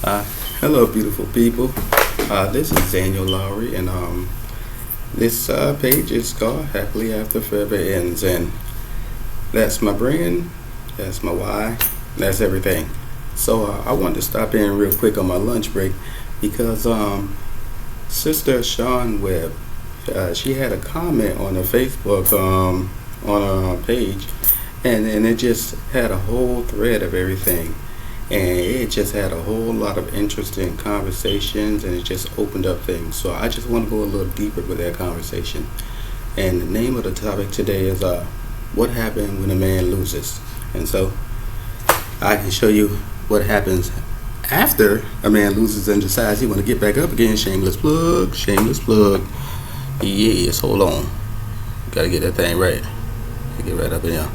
Uh, Hello, beautiful people. This is Daniel Lowry, and this page is called Happily After Forever Ends, and that's my brand, that's my why, that's everything. So I wanted to stop in real quick on my lunch break because Sister Sean Webb, she had a comment on her Facebook on her page, and it just had a whole thread of everything, and it just had a whole lot of interesting conversations, and it just opened up things. So I just want to go a little deeper with that conversation. And the name of the topic today is what happened when a man loses. And so I can show you what happens after a man loses and decides he want to get back up again. Shameless plug, shameless plug. Yes, hold on, gotta get that thing right. Get right up in here.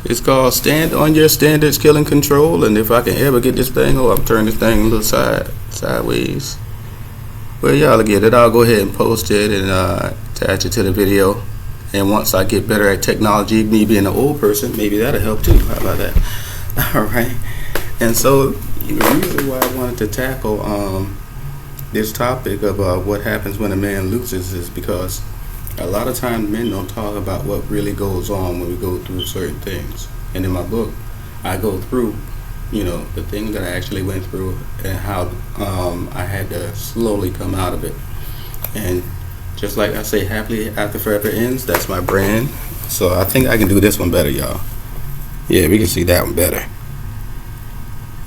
It's called Stand on Your Standards, Killing Control. And if I can ever get this thing, I'll turn this thing a little sideways. Well, y'all get it. I'll go ahead and post it and attach it to the video. And once I get better at technology, me being an old person, maybe that'll help too. How about that? All right. And so the reason why I wanted to tackle this topic of what happens when a man loses is because a lot of times men don't talk about what really goes on when we go through certain things. And in my book, I go through, the things that I actually went through and how I had to slowly come out of it. And just like I say, Happily After Forever Ends, that's my brand. So I think I can do this one better, y'all. Yeah, we can see that one better.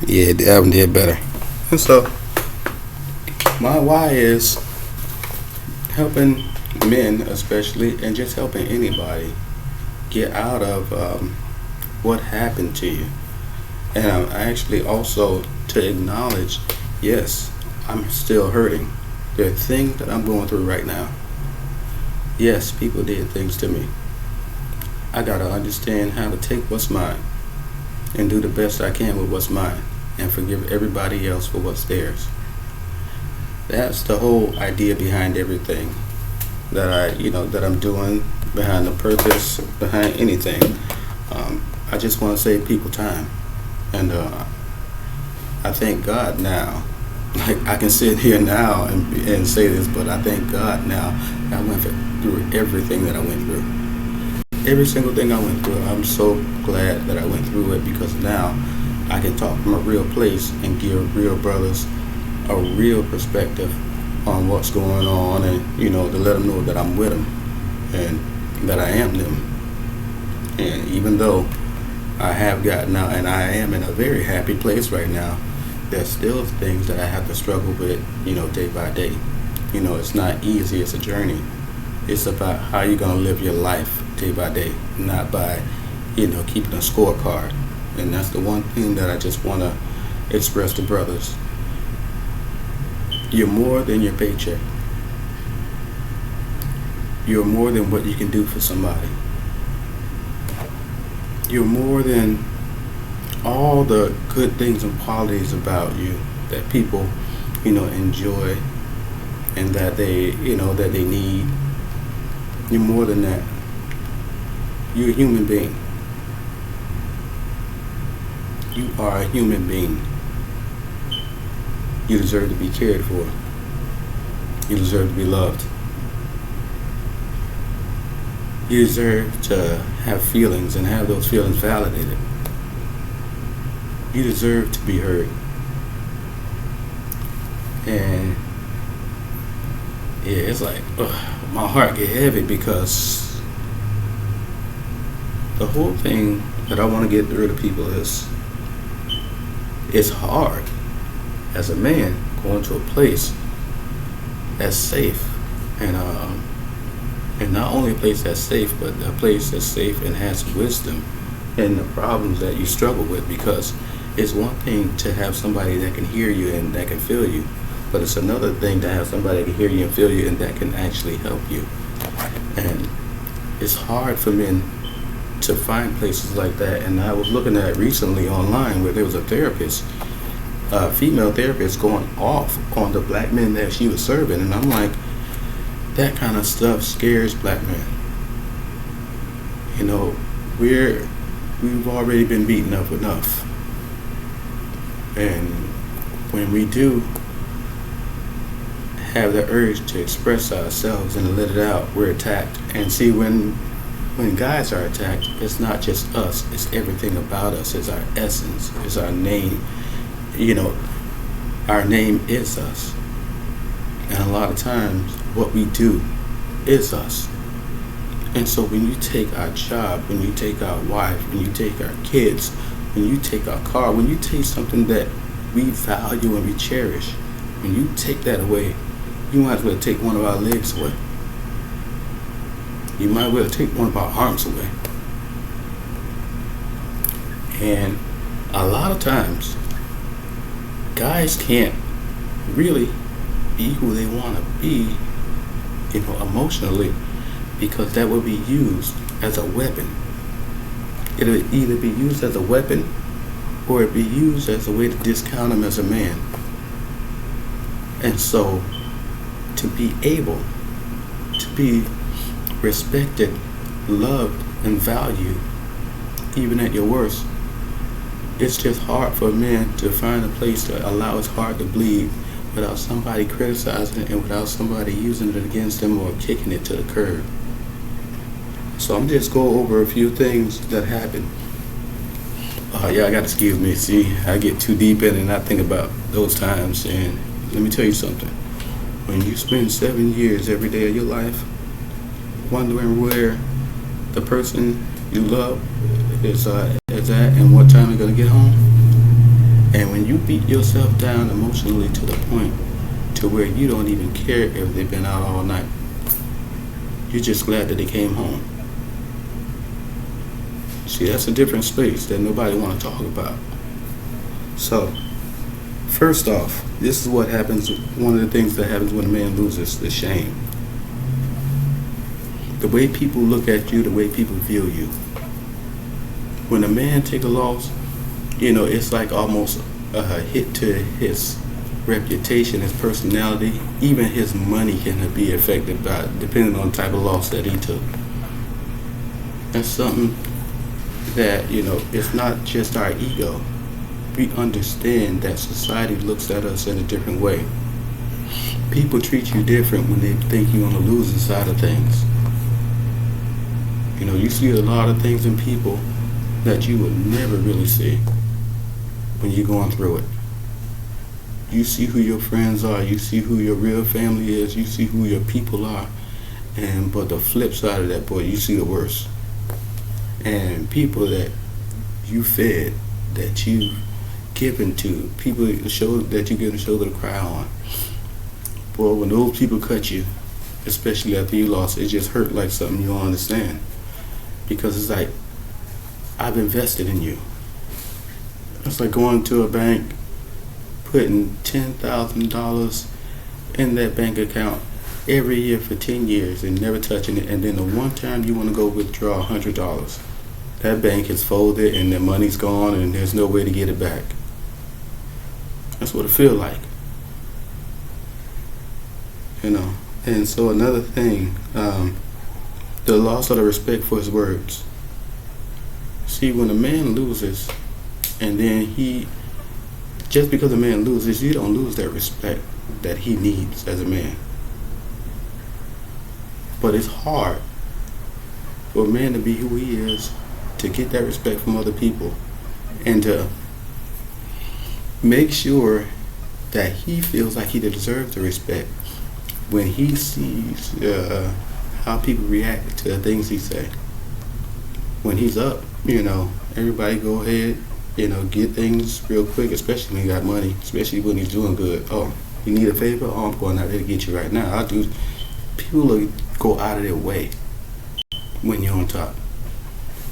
Yeah, that one did better. And so my why is helping men especially, and just helping anybody get out of what happened to you. And I'm actually also to acknowledge, yes, I'm still hurting. There are things that I'm going through right now. Yes, people did things to me. I gotta understand how to take what's mine and do the best I can with what's mine and forgive everybody else for what's theirs. That's the whole idea behind everything that I'm doing, behind the purpose, behind anything. I just want to save people time, and I thank God now. Like, I can sit here now and say this, but I thank God now that I went through everything that I went through. Every single thing I went through, I'm so glad that I went through it, because now I can talk from a real place and give real brothers a real perspective on what's going on, and to let them know that I'm with them and that I am them. And even though I have gotten out and I am in a very happy place right now, there's still things that I have to struggle with, day by day. It's not easy, it's a journey. It's about how you're going to live your life day by day, not by keeping a scorecard. And that's the one thing that I just want to express to brothers. You're more than your paycheck. You're more than what you can do for somebody. You're more than all the good things and qualities about you that people, enjoy and that they need. You're more than that. You're a human being. You are a human being. You deserve to be cared for. You deserve to be loved. You deserve to have feelings and have those feelings validated. You deserve to be heard. And yeah, it's like my heart get heavy, because the whole thing that I want to get through to people is, it's hard as a man going to a place that's safe, and not only a place that's safe, but a place that's safe and has wisdom in the problems that you struggle with. Because it's one thing to have somebody that can hear you and that can feel you, but it's another thing to have somebody that can hear you and feel you and that can actually help you. And it's hard for men to find places like that. And I was looking at recently online where there was a therapist, female therapist, going off on the black men that she was serving, and I'm like, that kind of stuff scares black men. We've already been beaten up enough. And when we do have the urge to express ourselves and let it out, we're attacked. And see, when guys are attacked, it's not just us, it's everything about us. It's our essence, it's our name. You know, our name is us. And a lot of times, what we do is us. And so when you take our job, when you take our wife, when you take our kids, when you take our car, when you take something that we value and we cherish, when you take that away, you might as well take one of our legs away. You might as well take one of our arms away. And a lot of times, guys can't really be who they want to be, emotionally, because that will be used as a weapon. It'll either be used as a weapon or it be used as a way to discount them as a man. And so, to be able to be respected, loved, and valued, even at your worst, it's just hard for a man to find a place to allow his heart to bleed without somebody criticizing it and without somebody using it against him or kicking it to the curb. So I'm just go over a few things that happen. I got to excuse me. See, I get too deep in it and I think about those times. And let me tell you something. When you spend 7 years every day of your life wondering where the person you love is at and what time they're going to get home, and when you beat yourself down emotionally to the point to where you don't even care if they've been out all night, you're just glad that they came home. See, that's a different space that nobody want to talk about. So, first off, this is what happens. One of the things that happens when a man loses the shame. The way people look at you, the way people view you. When a man take a loss, it's like almost a hit to his reputation, his personality, even his money can be affected by it, depending on the type of loss that he took. That's something that, it's not just our ego. We understand that society looks at us in a different way. People treat you different when they think you're on the losing side of things. You see a lot of things in people that you would never really see when you're going through it. You see who your friends are, you see who your real family is, you see who your people are, but the flip side of that, boy, you see the worst. And people that you fed, that you given to, people that you give a shoulder to cry on. Boy, when those people cut you, especially after you lost, it just hurt like something you don't understand. Because it's like, I've invested in you. It's like going to a bank, putting $10,000 in that bank account every year for 10 years and never touching it, and then the one time you want to go withdraw $100, that bank is folded and the money's gone and there's no way to get it back. That's what it feels like. And so another thing, the loss of the respect for his words. See, when a man loses, and then just because a man loses, you don't lose that respect that he needs as a man. But it's hard for a man to be who he is, to get that respect from other people, and to make sure that he feels like he deserves the respect when he sees how people react to the things he say. When he's up, everybody go ahead, get things real quick, especially when he got money, especially when he's doing good. Oh, you need a favor? Oh, I'm going out there to get you right now. People will go out of their way when you're on top.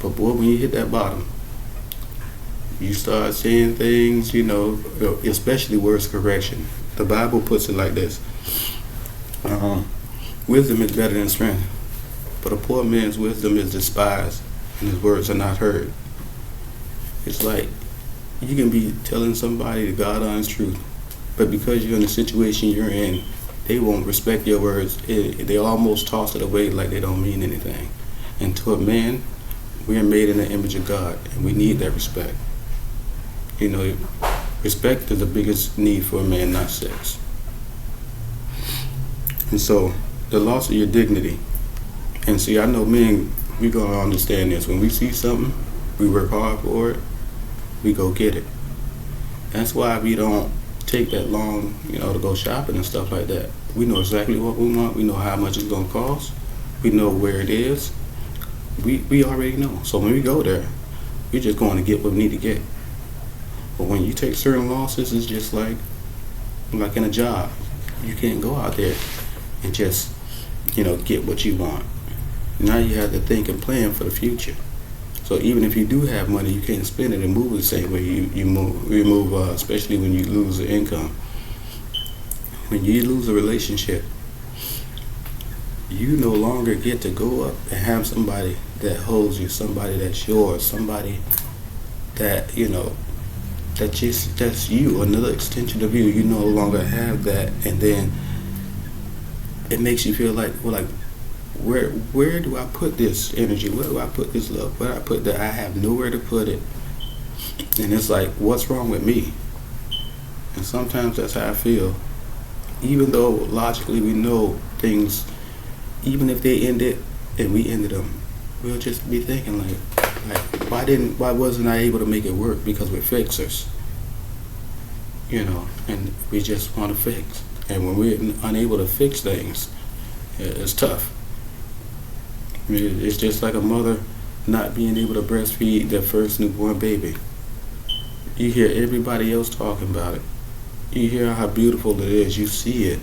But boy, when you hit that bottom, you start saying things, especially words of correction. The Bible puts it like this. Wisdom is better than strength, but a poor man's wisdom is despised, and his words are not heard. It's like you can be telling somebody the God-honest truth, but because you're in the situation you're in, they won't respect your words. They almost toss it away like they don't mean anything. And to a man, we are made in the image of God, and we need that respect. Respect is the biggest need for a man, not sex. And so, the loss of your dignity. And see, I know men, we gonna understand this. When we see something, we work hard for it, we go get it. That's why we don't take that long, to go shopping and stuff like that. We know exactly what we want. We know how much it's gonna cost. We know where it is. We already know. So when we go there, we're just going to get what we need to get. But when you take certain losses, it's just like in a job. You can't go out there and just, get what you want. Now you have to think and plan for the future. So even if you do have money, you can't spend it and move the same way you move, especially when you lose the income. When you lose a relationship, you no longer get to go up and have somebody that holds you, somebody that's yours, somebody that, that's you, another extension of you. You no longer have that, and then it makes you feel like, where do I put this energy? Where do I put this love? Where do I put that? I have nowhere to put it. And it's like, what's wrong with me? And sometimes that's how I feel. Even though logically we know things, even if they ended and we ended them, we'll just be thinking like why wasn't I able to make it work? Because we're fixers. And we just want to fix. And when we're unable to fix things, it's tough. It's just like a mother not being able to breastfeed their first newborn baby. You hear everybody else talking about it. You hear how beautiful it is. You see it.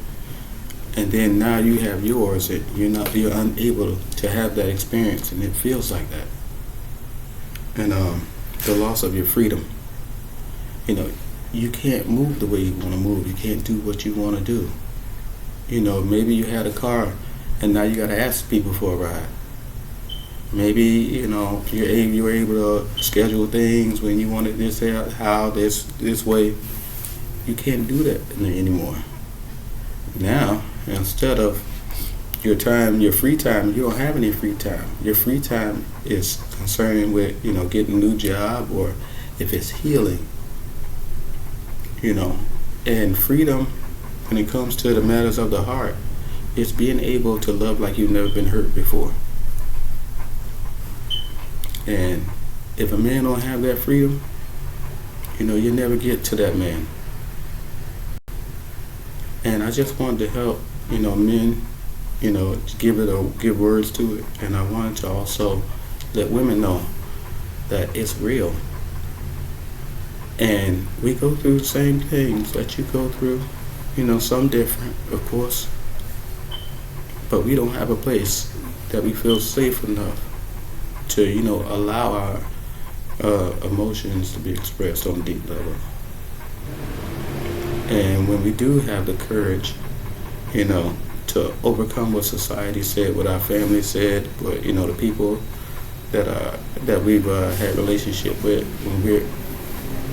And then now you have yours, and you're unable to have that experience, and it feels like that. And the loss of your freedom. You can't move the way you want to move. You can't do what you want to do. Maybe you had a car, and now you got to ask people for a ride. Maybe you were able to schedule things when you wanted this how this way. You can't do that anymore. Now, instead of your free time, you don't have any free time. Your free time is concerned with, getting a new job, or if it's healing, and freedom when it comes to the matters of the heart, it's being able to love like you've never been hurt before. And if a man don't have that freedom, you never get to that man. And I just wanted to help, men, give words to it. And I wanted to also let women know that it's real. And we go through the same things that you go through, some different, of course. But we don't have a place that we feel safe enough to, allow our emotions to be expressed on a deep level. And when we do have the courage, to overcome what society said, what our family said, what the people that we've had relationship with,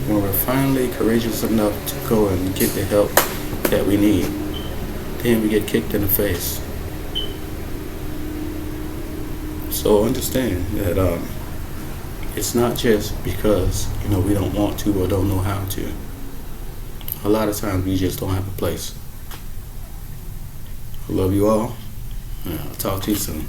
when we're finally courageous enough to go and get the help that we need, then we get kicked in the face. So understand that it's not just because we don't want to or don't know how to. A lot of times we just don't have a place. I love you all. I'll talk to you soon.